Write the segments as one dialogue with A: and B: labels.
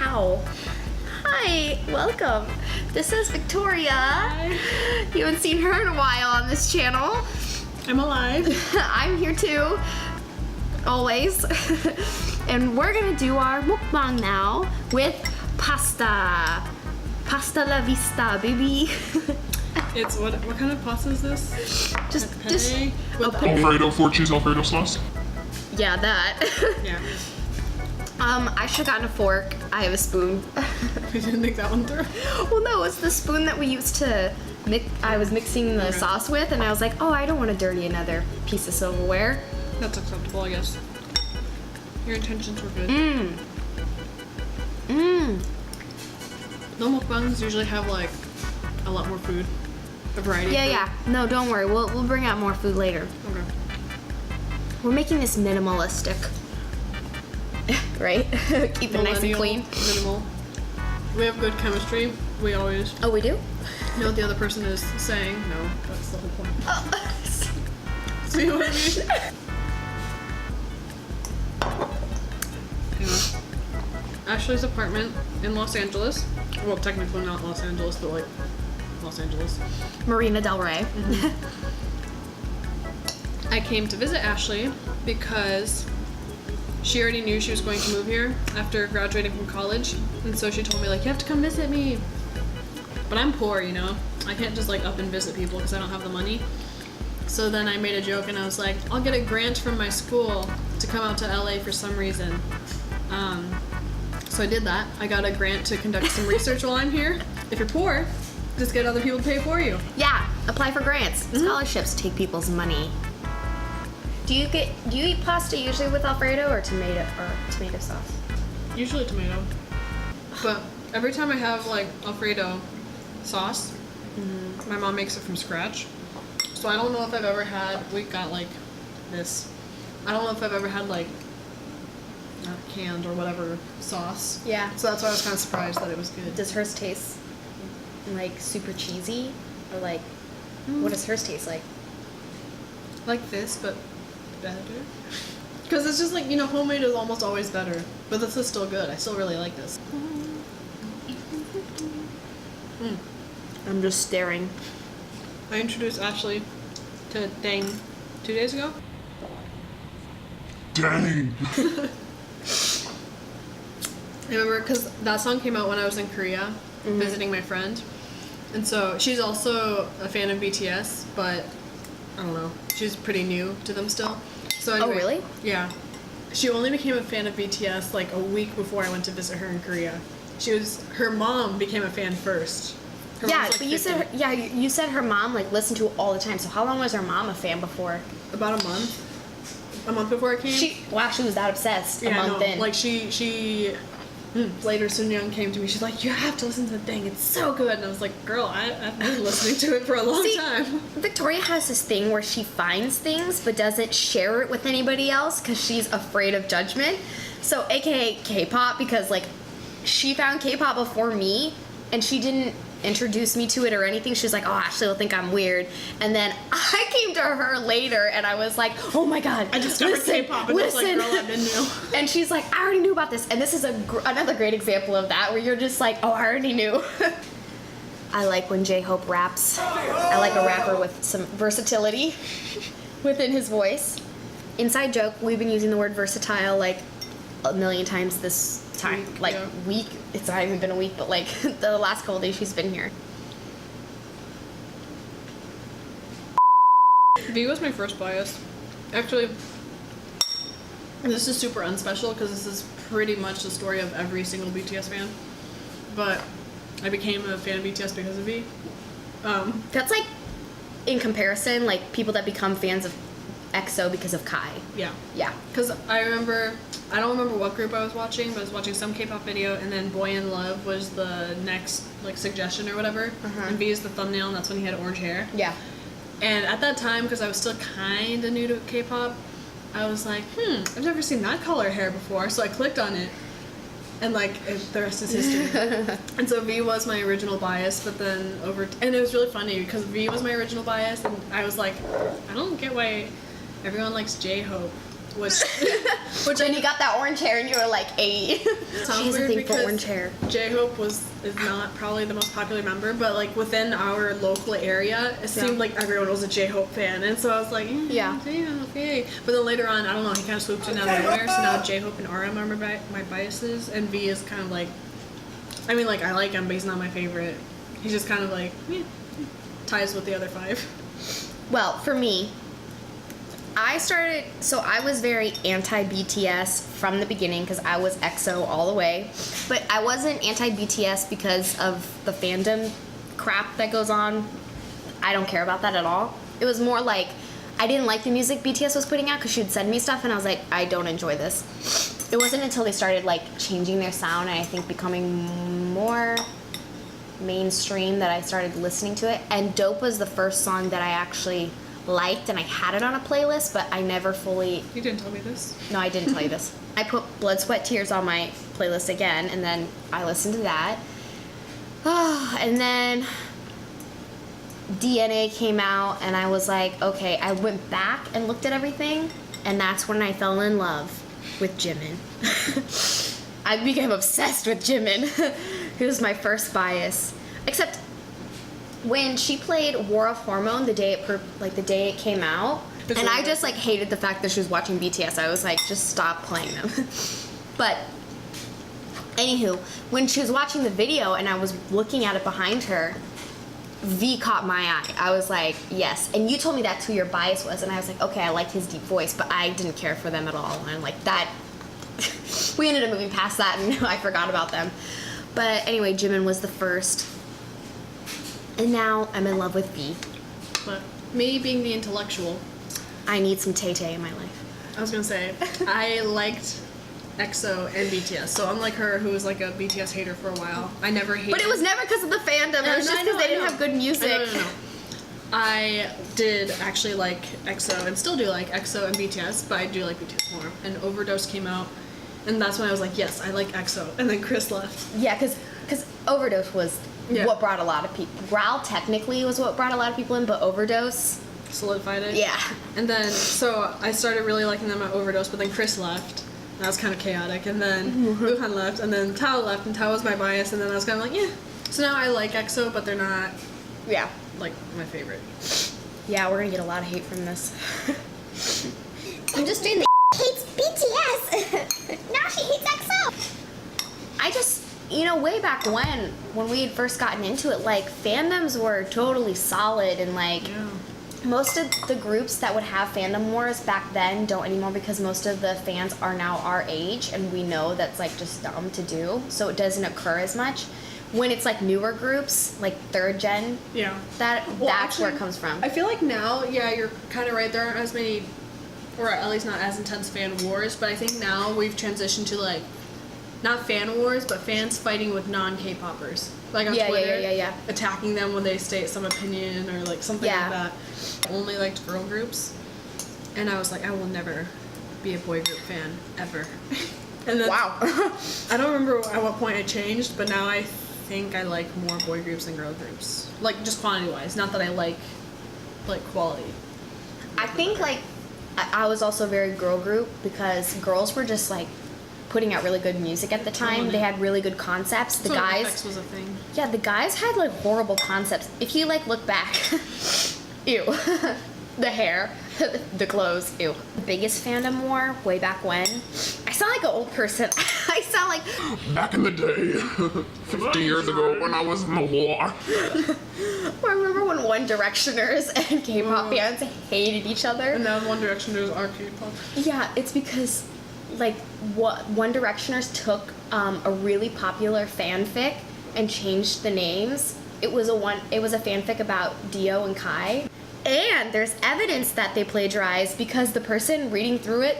A: Ow. Hi, welcome. This is Victoria.
B: Hi.
A: You haven't seen her in a while on this channel.
B: I'm alive.
A: I'm here too. Always. And we're gonna do our mukbang now with pasta. Pasta la vista, baby.
B: It's what kind of pasta is this?
A: Just
B: Penne with
C: Alfredo, 4 cheese Alfredo sauce.
A: yeah, that.
B: yeah.
A: I should have gotten a fork. I have a spoon.
B: We didn't think that one through.
A: Well, no, it's the spoon that we used to mix. I was mixing the sauce with, and I was like, oh, I don't want to dirty another piece of silverware.
B: That's acceptable, I guess. Your intentions were good. No mukbangs usually have like a lot more food, a variety.
A: Yeah,
B: of
A: yeah. No, don't worry. We'll bring out more food later.
B: food. Okay.
A: We're making this minimalistic. Right? Keep it nice and clean.
B: Minimal. We have good chemistry. We always
A: Oh, we do?
B: know what the other person is saying. No, that's the whole point.
A: Oh.
B: See what I mean? Anyway. Ashley's apartment in Los Angeles. Well, technically not Los Angeles, but like Los Angeles.
A: Marina Del Rey.
B: I came to visit Ashley because she already knew she was going to move here after graduating from college, and so she told me like, you have to come visit me. But I'm poor, you know. I can't just like up and visit people because I don't have the money. So then I made a joke and I was like, I'll get a grant from my school to come out to LA for some reason. So I did that. I got a grant to conduct some research while I'm here. If you're poor, just get other people to pay for you.
A: Yeah, apply for grants. Scholarships take people's money. Do you eat pasta usually with Alfredo or tomato sauce?
B: Usually tomato. But every time I have like Alfredo sauce, my mom makes it from scratch. So I don't know if I've ever had, we got like this. I don't know if I've ever had like canned or whatever sauce.
A: Yeah.
B: So that's why I was kind of surprised that it was good.
A: Does hers taste like super cheesy? Or like, what does hers taste like?
B: Like this, but better. Because it's just like, you know, homemade is almost always better. But this is still good. I still really like this.
A: I'm just staring.
B: I introduced Ashley to Dang 2 days ago.
C: Dang.
B: I remember because that song came out when I was in Korea visiting my friend. And so she's also a fan of BTS, but I don't know. She's pretty new to them still. So anyway,
A: Oh, really?
B: Yeah. She only became a fan of BTS like a week before I went to visit her in Korea. Her mom became a fan first. Her
A: Yeah,
B: mom's, like,
A: but you
B: 50.
A: said you said her mom like listened to it all the time. So how long was her mom a fan before?
B: About a month. A month before I came.
A: She was that obsessed. A month in.
B: Like she later Sun Young came to me. She's like, you have to listen to the thing. It's so good. And I was like, girl, I've been listening to it for a long time.
A: Victoria has this thing where she finds things but doesn't share it with anybody else because she's afraid of judgment. So, aka K-pop, because like she found K-pop before me, and she didn't introduce me to it or anything. She was like, oh, Ashley will think I'm weird. And then I came to her later and I was like, oh my god,
B: I discovered K-pop and I was like, girl, I've been new.
A: And she's like, I already knew about this. And this is another great example of that, where you're just like, oh, I already knew. I like when J-Hope raps. I like a rapper with some versatility within his voice. Inside joke, we've been using the word versatile like a million times this time. Week. It's not even been a week, but like the last couple days she's been here.
B: V was my first bias. Actually, this is super unspecial because this is pretty much the story of every single BTS fan. But I became a fan of BTS because of V.
A: That's like, in comparison, like people that become fans of EXO because of Kai.
B: Yeah.
A: Yeah.
B: Because I don't remember what group I was watching, but I was watching some K-pop video, and then Boy in Love was the next like suggestion or whatever. And V is the thumbnail, and that's when he had orange hair.
A: Yeah.
B: And at that time, because I was still kind of new to K-pop, I was like, I've never seen that color hair before, so I clicked on it. And like the rest is history. And so V was my original bias, but then and it was really funny because V was my original bias, and I was like, I don't get why everyone likes J-Hope, which Which
A: then you got that orange hair and you were like 8.
B: Sounds
A: She has a
B: weird
A: thing for
B: because
A: orange hair.
B: J-Hope is not probably the most popular member, but like within our local area, it seemed like everyone was a J-Hope fan, and so I was like,
A: Yeah.
B: J-Hope, yay. But then later on, I don't know, he kind of swooped in out of nowhere, so now J-Hope and RM are my biases, and V is kind of like, I mean, like, I like him, but he's not my favorite. He's just kind of like, ties with the other 5.
A: Well, for me, I was very anti-BTS from the beginning because I was EXO all the way. But I wasn't anti-BTS because of the fandom crap that goes on. I don't care about that at all. It was more like I didn't like the music BTS was putting out because she would send me stuff and I was like, I don't enjoy this. It wasn't until they started like changing their sound and I think becoming more mainstream that I started listening to it. And Dope was the first song that I actually liked, and I had it on a playlist, but I never fully...
B: You didn't tell me this.
A: No, I didn't tell you this. I put Blood, Sweat, Tears on my playlist again, and then I listened to that. And then DNA came out, and I was like, okay, I went back and looked at everything, and that's when I fell in love with Jimin. I became obsessed with Jimin. He was my first bias. Except when she played War of Hormone the day it came out, and I just like hated the fact that she was watching BTS. I was like, just stop playing them. But anywho, when she was watching the video and I was looking at it behind her, V caught my eye. I was like, yes. And you told me that's who your bias was, and I was like, okay, I liked his deep voice, but I didn't care for them at all. And like that, we ended up moving past that, and I forgot about them. But anyway, Jimin was the first. And now I'm in love with V.
B: But me being the intellectual,
A: I need some Tay-Tay in my life.
B: I was gonna say, I liked EXO and BTS. So unlike her, who was like a BTS hater for a while, I never hated.
A: But it was never because of the fandom. It was just because they didn't have good music.
B: No. I did actually like EXO and still do like EXO and BTS, but I do like BTS more. And Overdose came out, and that's when I was like, yes, I like EXO. And then Chris left.
A: Yeah, because Overdose was what brought a lot of people. Growl technically was what brought a lot of people in, but Overdose
B: solidified it.
A: Yeah.
B: And then, so I started really liking them at Overdose, but then Chris left. And that was kind of chaotic. And then Wuhan left, and then Tao left, and Tao was my bias, and then I was kind of like, yeah. So now I like EXO, but they're not, like, my favorite.
A: Yeah, we're gonna get a lot of hate from this.
D: I'm just doing the hates BTS. Now she hates EXO.
A: I just, way back when we had first gotten into it, like, fandoms were totally solid, and like, most of the groups that would have fandom wars back then don't anymore because most of the fans are now our age, and we know that's like just dumb to do, so it doesn't occur as much. When it's like newer groups, like third gen, that's
B: actually,
A: where it comes from.
B: I feel like now, you're kind of right, there aren't as many, or at least not as intense fan wars, but I think now we've transitioned to like, not fan wars, but fans fighting with non-K-poppers. Like on Twitter, attacking them when they state some opinion or like something like that. I only liked girl groups, and I was like, I will never be a boy group fan, ever. And then,
A: wow.
B: I don't remember at what point I changed, but now I think I like more boy groups than girl groups. Like, just quantity-wise, not that I like quality.
A: I think, like, I was also very girl group because girls were just, like, putting out really good music at the time. They had really good concepts. The guys...
B: FX was a thing.
A: Yeah, the guys had, like, horrible concepts. If you, like, look back... Ew. The hair. The clothes. Ew. The biggest fandom war, way back when... I sound like an old person. I sound like...
C: Back in the day, 50 years ago when I was in the war.
A: I remember when One Directioners and K-pop fans hated each other.
B: And now One Directioners are K-pop.
A: Yeah, it's because, like, One Directioners took a really popular fanfic and changed the names. It was a fanfic about Dio and Kai. And there's evidence that they plagiarized because the person reading through it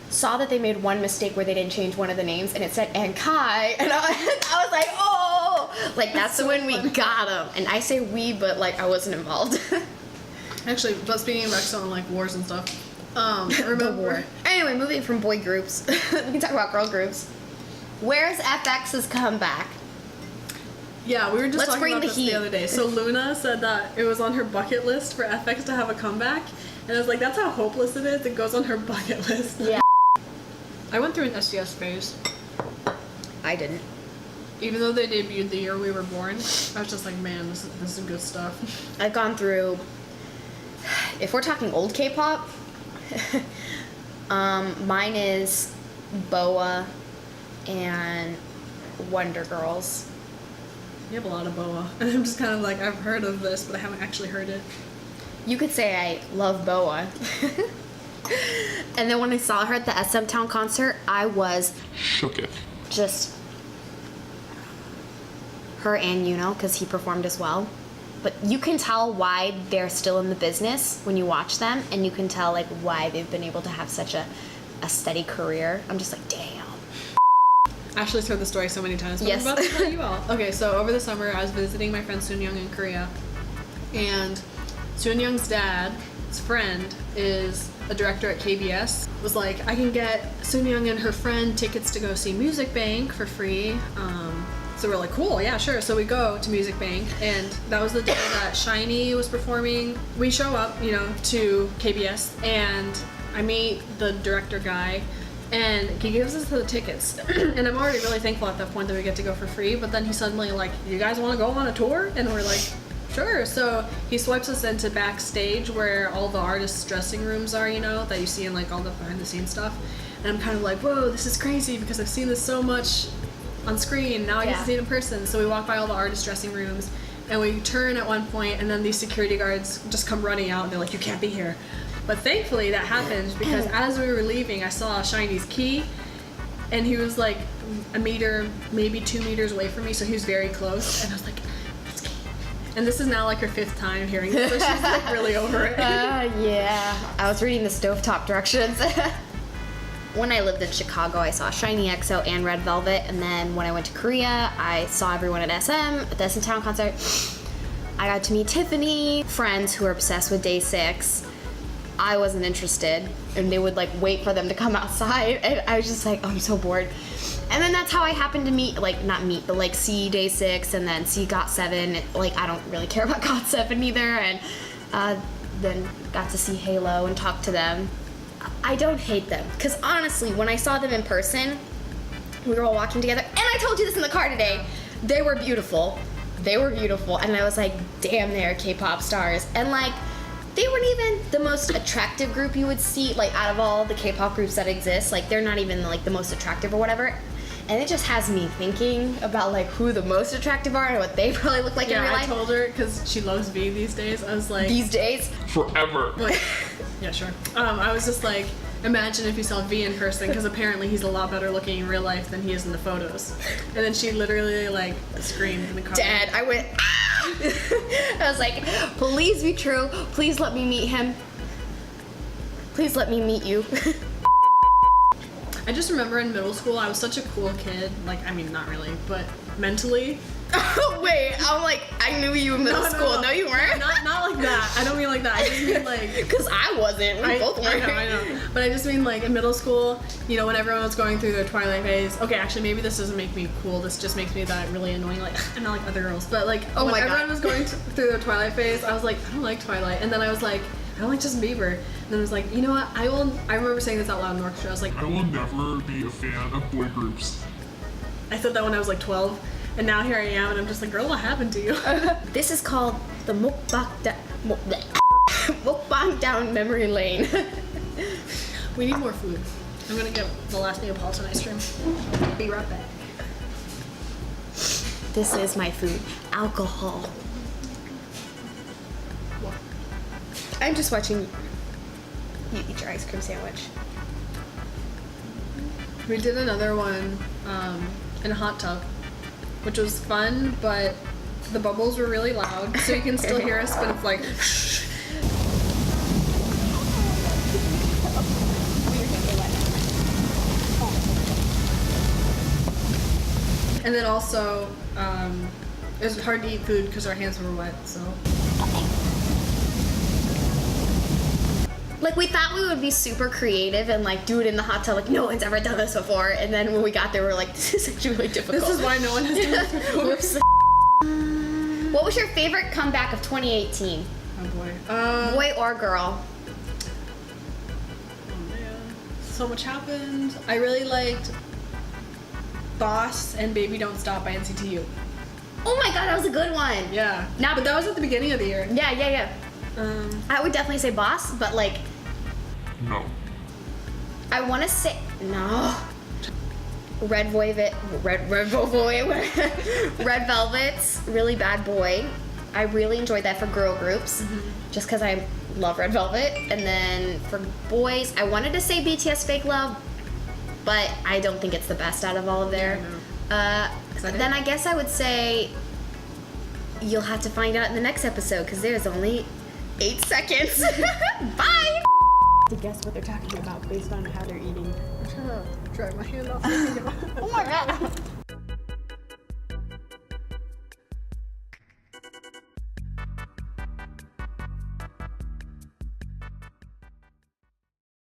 A: saw that they made one mistake where they didn't change one of the names, and it said and Kai, and I was like, oh, like that's so when we got them. And I say we, but like I wasn't involved.
B: Actually, but speaking of EXO and like wars and stuff, remember
A: war. Anyway, moving from boy groups, we can talk about girl groups. Where's FX's comeback?
B: Yeah, we were just talking about this
A: the
B: other day. So Luna said that it was on her bucket list for FX to have a comeback, and I was like, that's how hopeless it is. It goes on her bucket list.
A: Yeah.
B: I went through an SDS phase.
A: I didn't.
B: Even though they debuted the year we were born, I was just like, man, this is good stuff.
A: I've gone through, if we're talking old K-pop, mine is BoA and Wonder Girls.
B: You have a lot of BoA. And I'm just kind of like, I've heard of this, but I haven't actually heard it.
A: You could say I love BoA. And then when I saw her at the SM Town concert, I was
C: Shooketh.
A: just her and Yuno, because he performed as well. But you can tell why they're still in the business when you watch them, and you can tell like why they've been able to have such a steady career. I'm just like, damn.
B: Ashley's heard the story so many times, but
A: Yes.
B: I'm about to tell you all. Okay, so over the summer, I was visiting my friend Soon Young in Korea, and Soon Young's dad's friend is a director at KBS. Was like, I can get Soon Young and her friend tickets to go see Music Bank for free. So we're like, cool, yeah, sure. So we go to Music Bank, and that was the day that SHINee was performing. We show up, to KBS, and I meet the director guy, and he gives us the tickets. And I'm already really thankful at that point that we get to go for free, but then he suddenly like, you guys want to go on a tour? And we're like, sure. So he swipes us into backstage where all the artists' dressing rooms are, that you see in like all the behind the scenes stuff. And I'm kind of like, whoa, this is crazy because I've seen this so much on screen. Now I get to see it in person. So we walk by all the artist dressing rooms, and we turn at one point, and then these security guards just come running out, and they're like, you can't be here. But thankfully that happened, because as we were leaving, I saw SHINee's key, and he was like a meter, maybe 2 meters away from me, so he was very close, and I was like, it's key. And this is now like her 5th time hearing this, so she's like really over it.
A: Yeah. I was reading the stovetop directions. When I lived in Chicago, I saw SHINee, EXO, and Red Velvet, and then when I went to Korea, I saw everyone at the SM Town concert. I got to meet Tiffany, friends who are obsessed with Day 6. I wasn't interested, and they would like wait for them to come outside, and I was just like, oh, I'm so bored. And then that's how I happened to meet, like, not meet, but like see Day 6, and then see GOT7. Like, I don't really care about GOT7 either, and then got to see Halo and talk to them. I don't hate them, because honestly, when I saw them in person, we were all walking together, and I told you this in the car today, they were beautiful. They were beautiful, and I was like, damn, they're K-pop stars. And like, they weren't even the most attractive group you would see, like, out of all the K-pop groups that exist. Like, they're not even like the most attractive or whatever. And it just has me thinking about like who the most attractive are and what they probably look like in real life.
B: I told her, because she loves V these days, I was like,
A: These days?
C: Forever.
B: like, yeah, sure. I was just like, imagine if you saw V in person, because apparently he's a lot better looking in real life than he is in the photos. And then she literally like screamed in the car.
A: Dad, I went, ah! I was like, please be true. Please let me meet him. Please let me meet you.
B: I just remember in middle school, I was such a cool kid. Like, I mean, not really, but mentally.
A: Wait, I'm like, I knew you in middle school. No, you weren't?
B: Not like that. I don't mean like that. I just mean like...
A: Because I wasn't. We both weren't.
B: I know. But I just mean like in middle school, when everyone was going through their Twilight phase. Okay, actually, maybe this doesn't make me cool. This just makes me that really annoying. Like, I'm not like other girls. But like, when everyone was going through their Twilight phase, I was like, I don't like Twilight. And then I was like, I don't like Justin Bieber. And then I was like, you know what? I remember saying this out loud in the orchestra. I was like,
C: I will never be a fan of boy groups.
B: I said that when I was like 12. And now here I am, and I'm just like, girl, what happened to you?
A: This is called the mukbang down memory lane.
B: We need more food. I'm gonna get the last Neapolitan ice cream. Be right back.
A: This is my food. Alcohol.
B: What?
A: I'm just watching you eat your ice cream sandwich.
B: We did another one in a hot tub, which was fun, but the bubbles were really loud, so you can still hear us, but it's like... And then also, it was hard to eat food because our hands were wet, so...
A: Like, we thought we would be super creative and like do it in the hot tub, like no one's ever done this before, and then when we got there we were like, this is actually really difficult.
B: This is why no one has done this before.
A: Whoops. What was your favorite comeback of 2018?
B: Oh boy.
A: Boy or girl?
B: Oh man. so much happened. I really liked Boss and Baby Don't Stop by NCTU.
A: Oh my god, that was a good one.
B: Yeah.
A: Now-
B: But that was at the beginning of the year.
A: Yeah. I would definitely say Boss, but like,
C: No.
A: I want to say no. Red Velvet's Really Bad Boy. I really enjoyed that for girl groups, just because I love Red Velvet. And then for boys, I wanted to say BTS Fake Love, but I don't think it's the best out of all of their. Then I guess I would say you'll have to find out in the next episode, because there's only 8 seconds. Bye!
B: To guess what they're talking about based on how they're eating. I'm trying to dry my hand off.
A: Oh my god.